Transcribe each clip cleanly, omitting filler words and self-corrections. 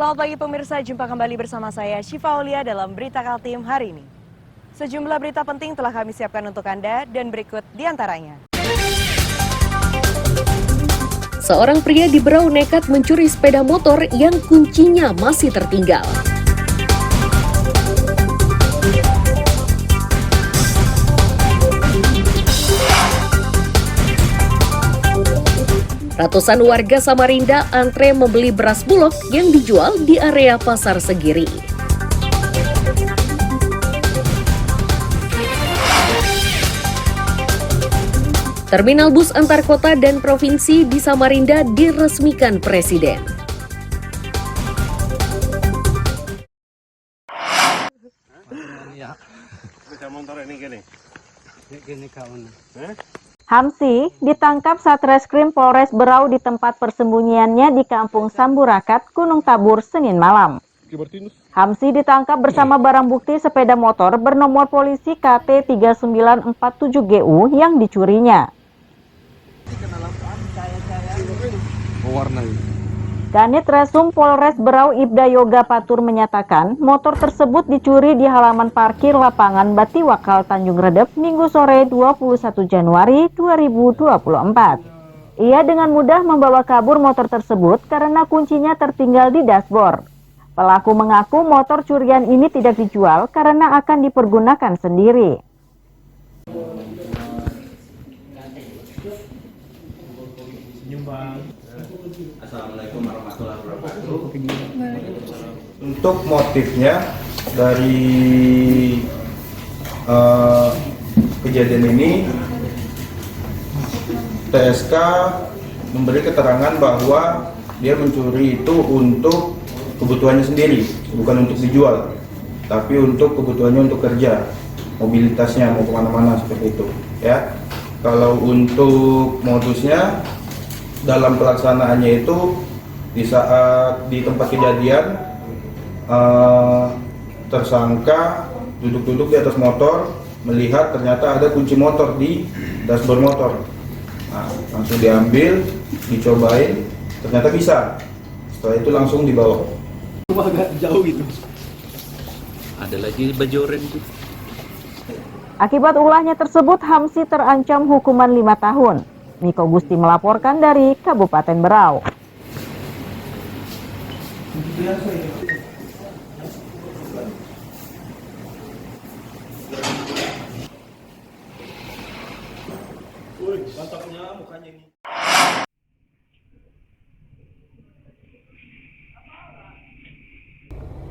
Selamat pagi pemirsa, jumpa kembali bersama saya Syifa Aulia dalam Berita Kaltim hari ini. Sejumlah berita penting telah kami siapkan untuk Anda dan berikut diantaranya. Seorang pria di Berau nekat mencuri sepeda motor yang kuncinya masih tertinggal. Ratusan warga Samarinda antre membeli beras bulog yang dijual di area Pasar Segiri. Terminal bus antar kota dan provinsi di Samarinda diresmikan Presiden. Hamsi ditangkap Satreskrim Polres Berau di tempat persembunyiannya di Kampung Samburakat, Gunung Tabur, Senin malam. Hamsi ditangkap bersama barang bukti sepeda motor bernomor polisi KT 3947GU yang dicurinya. Kanit Resum Polres Berau Ibda Yoga Patur menyatakan motor tersebut dicuri di halaman parkir lapangan Batiwakal Tanjung Redep Minggu sore 21 Januari 2024. Ia dengan mudah membawa kabur motor tersebut karena kuncinya tertinggal di dashboard. Pelaku mengaku motor curian ini tidak dijual karena akan dipergunakan sendiri. Assalamualaikum warahmatullahi wabarakatuh. Untuk motifnya dari kejadian ini, TSK memberi keterangan bahwa dia mencuri itu untuk kebutuhannya sendiri, bukan untuk dijual, tapi untuk kebutuhannya untuk kerja, mobilitasnya mau kemana-mana seperti itu. Ya, kalau untuk modusnya dalam pelaksanaannya itu di saat di tempat kejadian tersangka duduk-duduk di atas motor, melihat ternyata ada kunci motor di dashboard motor. Nah, langsung diambil, dicobain, ternyata bisa. Setelah itu langsung dibawa. Agak jauh gitu. Ada lagi bajoren tuh. Akibat ulahnya tersebut, Hamsi terancam hukuman 5 tahun. Miko Gusti melaporkan dari Kabupaten Berau.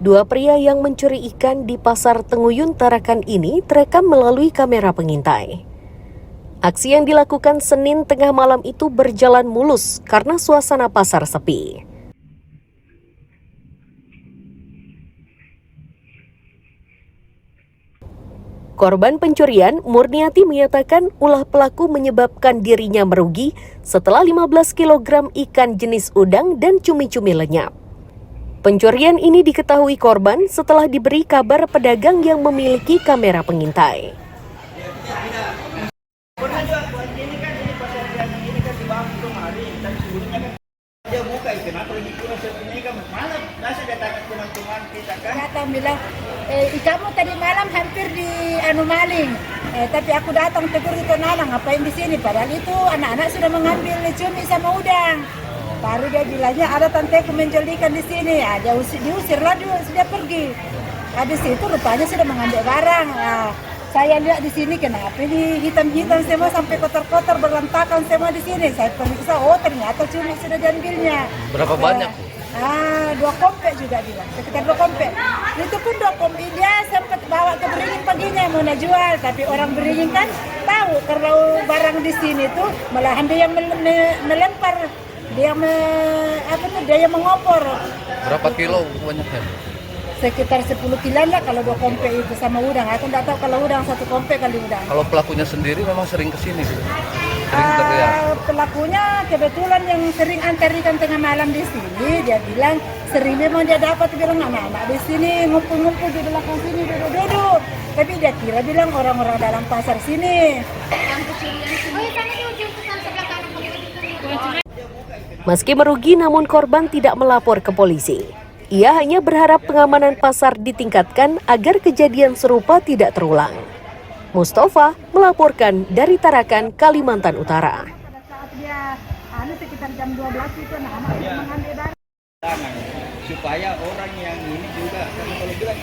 Dua pria yang mencuri ikan di Pasar Tenguyun Tarakan ini terekam melalui kamera pengintai. Aksi yang dilakukan Senin tengah malam itu berjalan mulus karena suasana pasar sepi. Korban pencurian, Murniati menyatakan ulah pelaku menyebabkan dirinya merugi setelah 15 kg ikan jenis udang dan cumi-cumi lenyap. Pencurian ini diketahui korban setelah diberi kabar pedagang yang memiliki kamera pengintai. Datang bilang, kamu tadi malam hampir di maling, tapi aku datang tegur itu anak ngapain di sini? Padahal itu anak-anak sudah mengambil cumi sama udang. Baru dia bilangnya ada tanteku menjual ikan di sini, dia diusirlah dia sudah pergi. Habis itu rupanya sudah mengambil barang. Saya lihat di sini kenapa ini hitam-hitam semua sampai kotor-kotor berantakan semua di sini. Saya periksa, oh ternyata cumi sudah diambilnya. Berapa banyak? 2 kompek juga bilang, sekitar 2 kompek. Itu pun 2 kompek dia sempat bawa ke Beringin paginya mau jual, tapi orang Beringin kan tahu kalau barang di sini tuh malahan dia yang melempar, dia yang mengopor. Berapa kilo banyaknya? Sekitar 10 kiloan lah kalau 2 kompek itu sama udang. Aku tidak tahu kalau udang 1 kompek kali udang. Kalau pelakunya sendiri memang sering kesini gitu? Sering teriak? Pelakunya kebetulan yang sering antar ikan tengah malam di sini, dia bilang sering memang dia dapat, bilang anak-anak di sini ngumpul-ngumpul di belakang sini duduk-duduk. Tapi dia kira bilang orang-orang dalam pasar sini. Meski merugi namun korban tidak melapor ke polisi. Ia hanya berharap pengamanan pasar ditingkatkan agar kejadian serupa tidak terulang. Mustafa melaporkan dari Tarakan, Kalimantan Utara. Saat dia sekitar jam 12 itu anak-anak mengambil barang. Supaya orang yang ini juga kalau bilang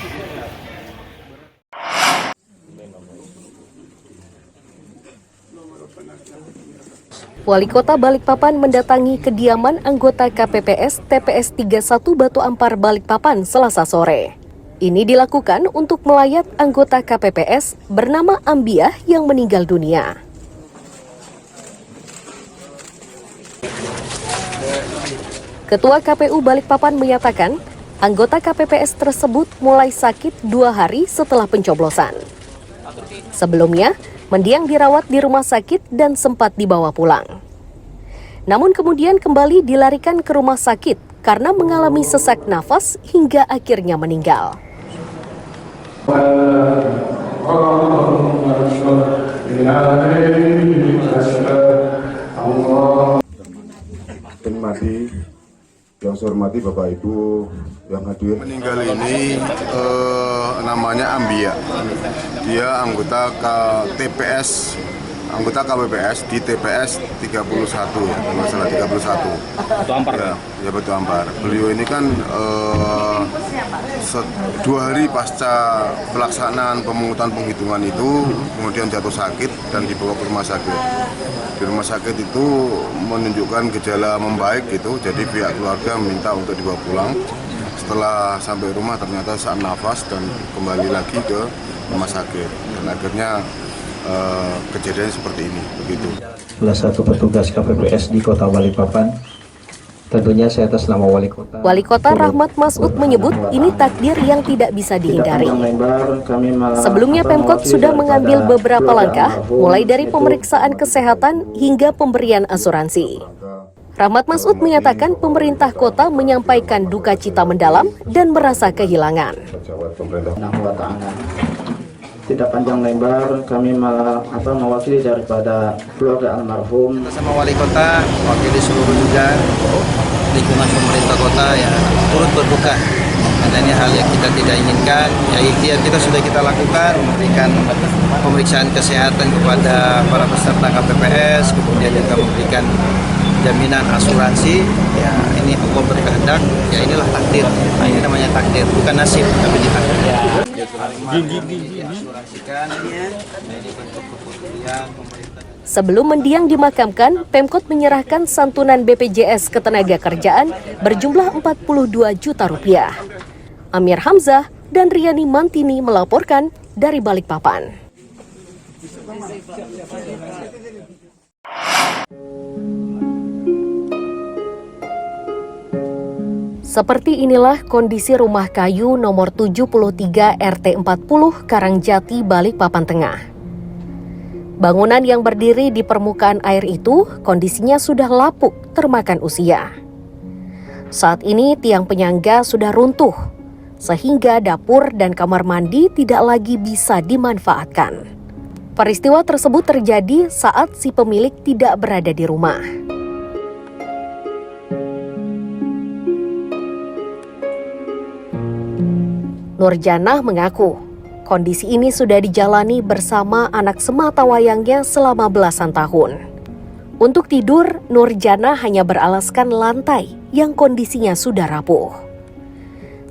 Wali Kota Balikpapan mendatangi kediaman anggota KPPS TPS 31 Batu Ampar Balikpapan Selasa sore. Ini dilakukan untuk melayat anggota KPPS bernama Ambiah yang meninggal dunia. Ketua KPU Balikpapan menyatakan, anggota KPPS tersebut mulai sakit 2 hari setelah pencoblosan. Sebelumnya, mendiang dirawat di rumah sakit dan sempat dibawa pulang. Namun kemudian kembali dilarikan ke rumah sakit karena mengalami sesak nafas hingga akhirnya meninggal. Mati yang saya hormati Bapak Ibu yang hadir. Meninggal ini namanya Ambia. Dia anggota TPS, anggota KPPS di TPS 31 ya, masalah 31. Batu Ampar. Ya Batu Ampar. Beliau ini kan 2 hari pasca pelaksanaan pemungutan penghitungan itu kemudian jatuh sakit dan dibawa ke rumah sakit. Di rumah sakit itu menunjukkan gejala membaik gitu, jadi pihak keluarga minta untuk dibawa pulang. Setelah sampai rumah ternyata sesak nafas dan kembali lagi ke rumah sakit. Dan akhirnya kejadian seperti ini, begitu. Salah satu petugas KPPS di Kota Balikpapan. Tentunya saya atas nama Wali Kota. Wali Kota Rahmat Masud menyebut ini takdir yang tidak bisa dihindari. Sebelumnya Pemkot sudah mengambil beberapa langkah, mulai dari pemeriksaan kesehatan hingga pemberian asuransi. Rahmat Masud menyatakan pemerintah kota menyampaikan duka cita mendalam dan merasa kehilangan. Tidak panjang lebar, kami mewakili daripada keluarga almarhum. Sama wali kota, wakili seluruh juga lingkungan pemerintah kota ya turut berduka. Karena ini hal yang kita tidak inginkan. Ya ikhtiar kita sudah kita lakukan, memberikan pemeriksaan kesehatan kepada para peserta KPPS, kemudian juga memberikan jaminan asuransi. Ya ini Allah berkehendak. Ya inilah takdir. Nah, ini namanya takdir, bukan nasib, tapi takdir. Sebelum mendiang dimakamkan, Pemkot menyerahkan santunan BPJS Ketenagakerjaan berjumlah 42 juta rupiah. Amir Hamzah dan Riani Mantini melaporkan dari Balikpapan. Seperti inilah kondisi rumah kayu nomor 73 RT 40 Karangjati, Balikpapan Tengah. Bangunan yang berdiri di permukaan air itu kondisinya sudah lapuk termakan usia. Saat ini tiang penyangga sudah runtuh, sehingga dapur dan kamar mandi tidak lagi bisa dimanfaatkan. Peristiwa tersebut terjadi saat si pemilik tidak berada di rumah. Nurjanah mengaku, kondisi ini sudah dijalani bersama anak sematawayangnya selama belasan tahun. Untuk tidur, Nurjanah hanya beralaskan lantai yang kondisinya sudah rapuh.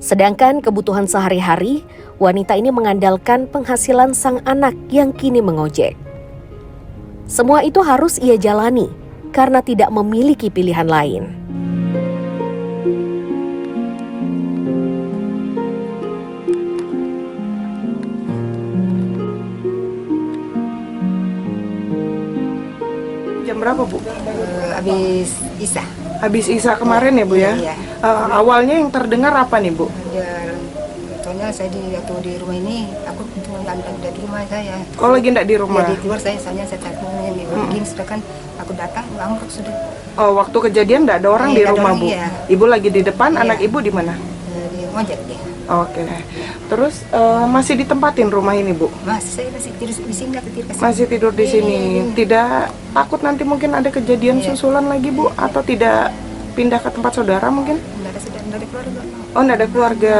Sedangkan kebutuhan sehari-hari, wanita ini mengandalkan penghasilan sang anak yang kini mengojek. Semua itu harus ia jalani karena tidak memiliki pilihan lain. Jam berapa, Bu? Habis Isya. Habis Isya kemarin ya, Bu ya? Iya. Awalnya yang terdengar apa nih, Bu? Ya, soalnya saya di rumah ini, aku cuma nggak di rumah saya. Oh, lagi nggak di rumah? Jadi keluar soalnya saya takut begini, sudah kan aku datang, ambruk sudah. Oh, waktu kejadian nggak ada orang di rumah, Bu? Iya. Ibu lagi di depan, Iya. anak Ibu di mana? Di ngojek dia. Oke. Terus masih ditempatin rumah ini, Bu? Saya masih tidur di sini, tidur ke sini. Masih tidur di sini. Iya. Tidak takut nanti mungkin ada kejadian Iya. susulan lagi, Bu? Atau tidak pindah ke tempat saudara mungkin? Nggak ada keluarga. Oh, nggak ada keluarga.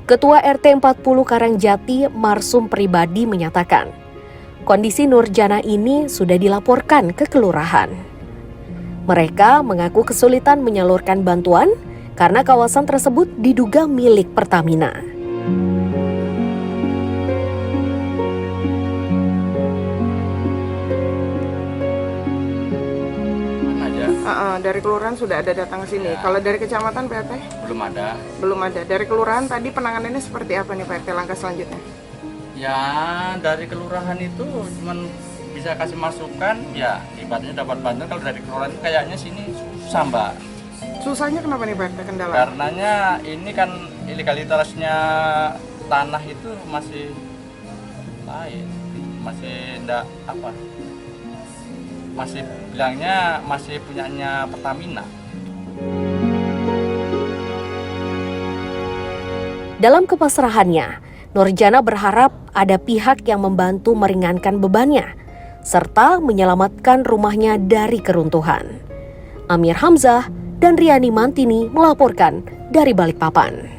Ketua RT 40 Karangjati Marsum Pribadi menyatakan, kondisi Nurjana ini sudah dilaporkan ke kelurahan. Mereka mengaku kesulitan menyalurkan bantuan karena kawasan tersebut diduga milik Pertamina. Dari kelurahan sudah ada datang ke sini. Kalau dari kecamatan PRT? Belum ada. Belum ada. Dari kelurahan tadi penanganannya seperti apa nih PRT langkah selanjutnya? Ya dari kelurahan itu cuman bisa kasih masukan, ya ibaratnya dapat bantuan. Kalau dari kelurahan kayaknya sini susah Mbak. Susahnya kenapa nih PRT kendala? Karenanya ini kan ilegalitasnya tanah itu masih lain, masih enggak apa? Masih bilangnya masih punyanya Pertamina. Dalam kepasrahannya, Nurjana berharap ada pihak yang membantu meringankan bebannya, serta menyelamatkan rumahnya dari keruntuhan. Amir Hamzah dan Riani Mantini melaporkan dari Balikpapan.